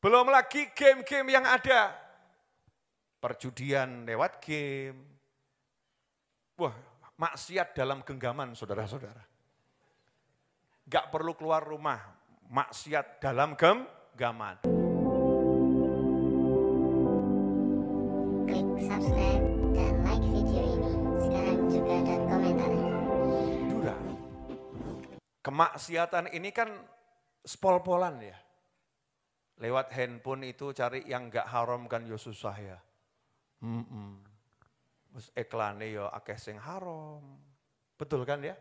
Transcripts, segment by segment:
Belum lagi game-game yang ada. Perjudian lewat game. Wah, maksiat dalam genggaman saudara-saudara. Gak perlu keluar rumah, maksiat dalam genggaman. Klik subscribe dan like video ini sekarang juga dan komentarnya. Sudah. Kemaksiatan ini kan spol-polan ya. Lewat handphone itu cari yang gak haram kan ya susah ya. Terus iklannya ya akeh sing haram. Betul kan ya?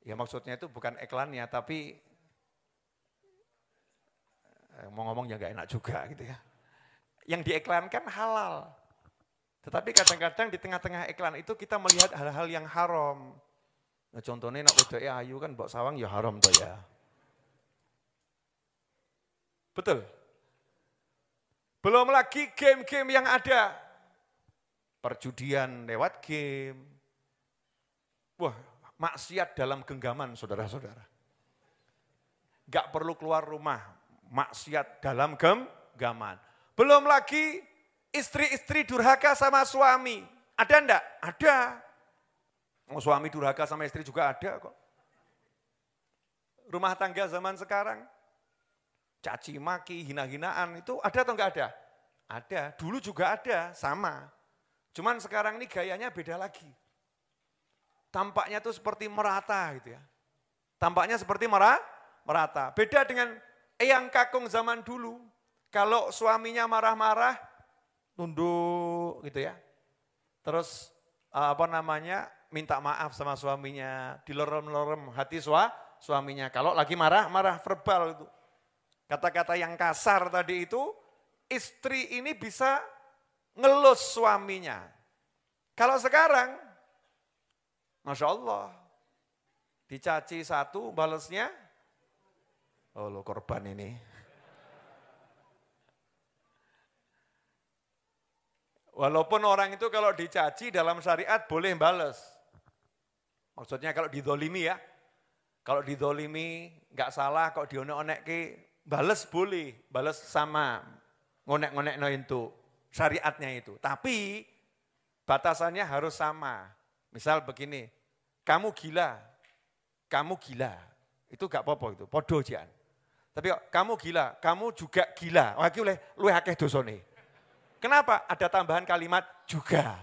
Ya maksudnya itu bukan iklannya tapi mau ngomong ya gak enak juga gitu ya. Yang diiklankan halal. Tetapi kadang-kadang di tengah-tengah iklan itu kita melihat hal-hal yang haram. Nah contohnya nak wedoke ayu kan mbok sawang ya haram toh ya. Betul. Belum lagi game-game yang ada. Perjudian lewat game. Wah, maksiat dalam genggaman saudara-saudara. Gak perlu keluar rumah, maksiat dalam genggaman. Belum lagi istri-istri durhaka sama suami. Ada enggak? Ada. Suami durhaka sama istri juga ada kok. Rumah tangga zaman sekarang. Caci maki, hina-hinaan itu ada atau enggak ada? Ada, dulu juga ada, sama. Cuman sekarang ini gayanya beda lagi. Tampaknya tuh seperti merata gitu ya. Tampaknya seperti merata. Beda dengan eyang kakung zaman dulu. Kalau suaminya marah-marah, tunduk gitu ya. Terus minta maaf sama suaminya, dilorem-lorem hati suaminya. Kalau lagi marah verbal itu. Kata-kata yang kasar tadi itu, istri ini bisa ngelus suaminya. Kalau sekarang, Masya Allah, dicaci satu, balesnya, oh lo korban ini. Walaupun orang itu kalau dicaci dalam syariat boleh bales. Maksudnya kalau didolimi ya, kalau didolimi nggak salah, kalau dionek-onek bales boleh, bales sama, ngonek-ngonek itu, syariatnya itu. Tapi batasannya harus sama. Misal begini, kamu gila, itu gak apa-apa itu, podo jian. Tapi kamu gila, kamu juga gila, wah ini luwih akeh dosane. Kenapa? Ada tambahan kalimat juga.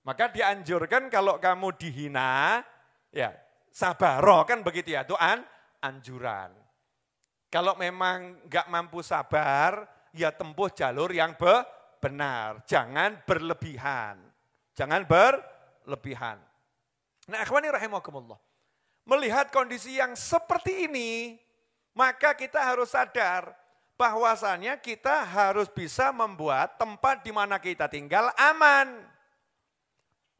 Maka dianjurkan kalau kamu dihina, ya sabaro kan begitu ya, itu anjuran. Kalau memang nggak mampu sabar, ya tempuh jalur yang benar. Jangan berlebihan. Jangan berlebihan. Nah, akhwani rahimakumullah. Melihat kondisi yang seperti ini, maka kita harus sadar bahwasannya kita harus bisa membuat tempat di mana kita tinggal aman.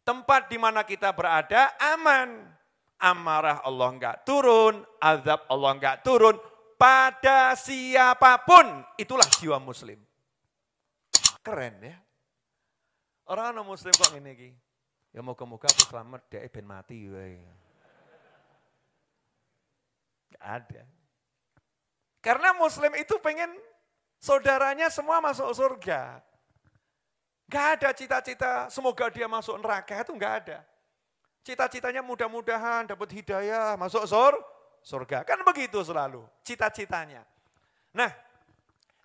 Tempat di mana kita berada aman. Amarah Allah enggak turun, azab Allah enggak turun pada siapapun. Itulah jiwa muslim. Keren ya. Orang muslim kok ngene iki. Ya moga-moga aku selamat dhek ben mati wae. Enggak ada. Karena muslim itu pengen saudaranya semua masuk surga. Enggak ada cita-cita semoga dia masuk neraka, itu enggak ada. Cita-citanya mudah-mudahan dapat hidayah, masuk surga. Kan begitu selalu cita-citanya. Nah,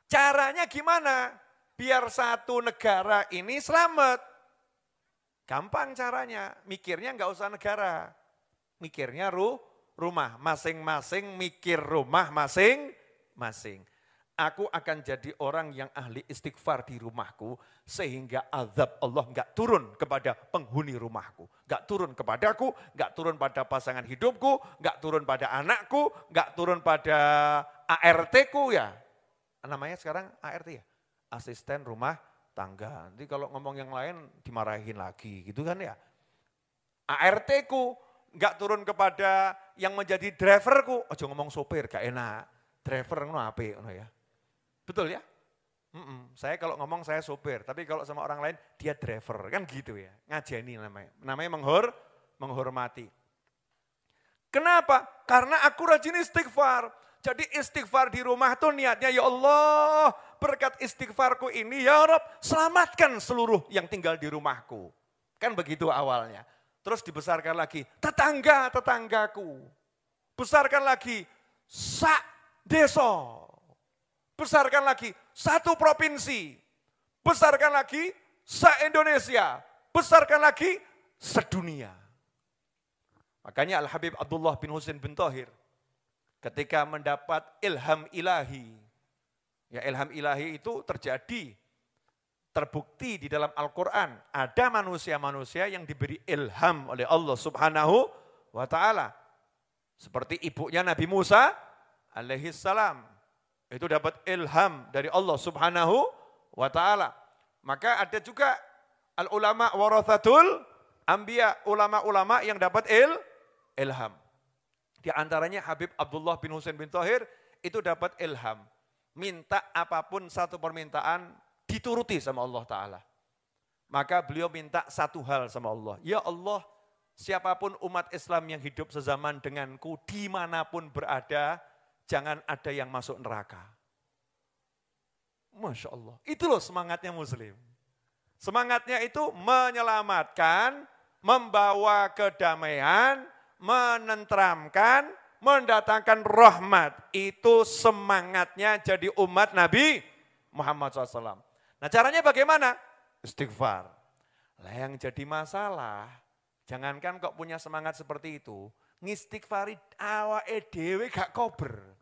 caranya gimana biar satu negara ini selamat? Gampang caranya, mikirnya enggak usah negara. Mikirnya rumah, masing-masing mikir rumah masing-masing. Aku akan jadi orang yang ahli istighfar di rumahku sehingga azab Allah enggak turun kepada penghuni rumahku. Enggak turun kepadaku, enggak turun pada pasangan hidupku, enggak turun pada anakku, enggak turun pada ART-ku ya. Namanya sekarang ART ya, asisten rumah tangga. Nanti kalau ngomong yang lain dimarahin lagi gitu kan ya. ART-ku enggak turun kepada yang menjadi driverku. Ojo ngomong sopir, gak enak. Driver ngono apik ngono ya. Betul ya? Saya kalau ngomong saya sopir, tapi kalau sama orang lain dia driver, kan gitu ya. Ngajeni namanya. Namanya menghormati. Kenapa? Karena aku rajin istighfar. Jadi istighfar di rumah tuh niatnya, ya Allah, berkat istighfarku ini, ya Rob, selamatkan seluruh yang tinggal di rumahku. Kan begitu awalnya. Terus dibesarkan lagi, tetangga-tetanggaku. Besarkan lagi, desa. Besarkan lagi, satu provinsi. Besarkan lagi, se-Indonesia. Besarkan lagi, sedunia. Makanya Al-Habib Abdullah bin Husain bin Thahir, ketika mendapat ilham ilahi. Ya, ilham ilahi itu terjadi, terbukti di dalam Al-Quran. Ada manusia-manusia yang diberi ilham oleh Allah Subhanahu wa ta'ala. Seperti ibunya Nabi Musa alaihi salam. Itu dapat ilham dari Allah Subhanahu wa ta'ala. Maka ada juga al-ulama warathatul anbiya, ulama-ulama yang dapat ilham. Di antaranya Habib Abdullah bin Husain bin Thahir itu dapat ilham. Minta apapun satu permintaan dituruti sama Allah Ta'ala. Maka beliau minta satu hal sama Allah. Ya Allah, siapapun umat Islam yang hidup sezaman denganku, dimanapun berada, jangan ada yang masuk neraka. Masya Allah, itu loh semangatnya Muslim. Semangatnya itu menyelamatkan, membawa kedamaian, menenteramkan, mendatangkan rahmat. Itu semangatnya jadi umat Nabi Muhammad SAW. Nah caranya bagaimana? Istighfar. Lah yang jadi masalah, jangankan kok punya semangat seperti itu, ngistighfari awake dhewe gak kober.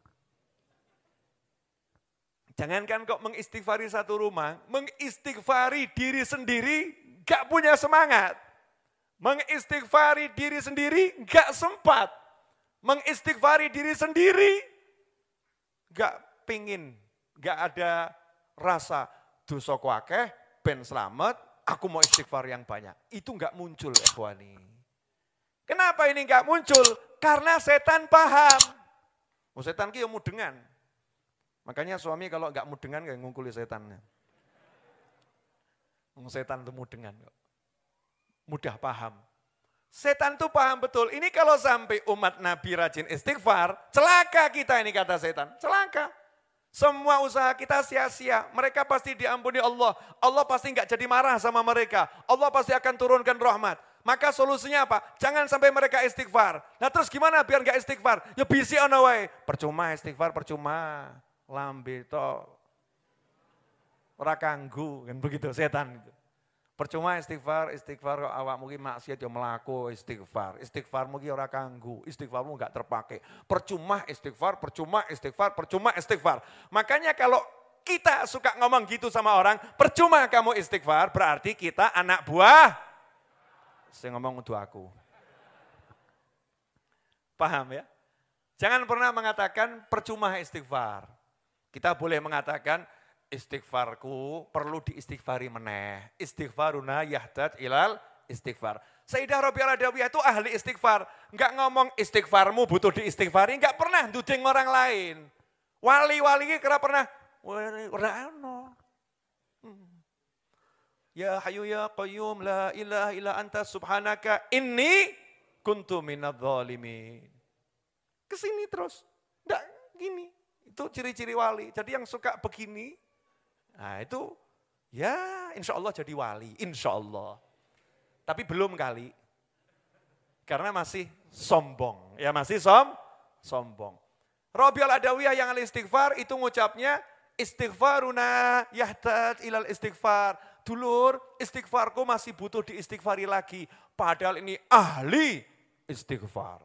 Jangankan kok mengistighfari satu rumah, mengistighfari diri sendiri gak punya semangat. Mengistighfari diri sendiri gak sempat. Mengistighfari diri sendiri gak pingin, gak ada rasa dosa kuakeh, ben selamat, aku mau istighfar yang banyak. Itu gak muncul ikhwani. Kenapa ini gak muncul? Karena setan paham. Oh, setan ki mudengan. Makanya suami kalau gak mudengan kayak ngungkuli setannya. Setan itu mudengan kok. Mudah paham. Setan itu paham betul. Ini kalau sampai umat Nabi rajin istighfar, celaka kita ini kata setan. Celaka. Semua usaha kita sia-sia. Mereka pasti diampuni Allah. Allah pasti nggak jadi marah sama mereka. Allah pasti akan turunkan rahmat. Maka solusinya apa? Jangan sampai mereka istighfar. Nah terus gimana biar nggak istighfar? Ya bisi ono wae. Percuma istighfar, percuma. Lambe to. Ora kanggu, kan begitu setan itu. Percuma istighfar kok awakmu ki maksiat ya mlaku istighfar. Istighfarmu ki ora kanggu, istighfarmu enggak terpakai. Percuma istighfar, percuma istighfar, percuma istighfar. Makanya kalau kita suka ngomong gitu sama orang, percuma kamu istighfar, berarti kita anak buah. Saya ngomong untuk aku. Paham ya? Jangan pernah mengatakan percuma istighfar. Kita boleh mengatakan istighfarku perlu diistighfari meneh. Istighfaruna yahtad ilal istighfar. Sayyidah Rabi'ah Adawiyah itu ahli istighfar. Enggak ngomong istighfarmu butuh diistighfari, enggak pernah duding orang lain. Wali-wali ini kira pernah, Ya Hayyu ya Qayyum la ilaha illa anta subhanaka inni kuntu minadz zalimin. Kesini terus, enggak gini. Itu ciri-ciri wali. Jadi yang suka begini, nah itu ya insya Allah jadi wali, insya Allah. Tapi belum kali. Karena masih sombong. Ya masih sombong. Rabi'ah Adawiyah yang al-istighfar itu ngucapnya istighfaruna yahtad ilal istighfar. Dulur, istighfarku masih butuh diistighfari lagi. Padahal ini ahli istighfar.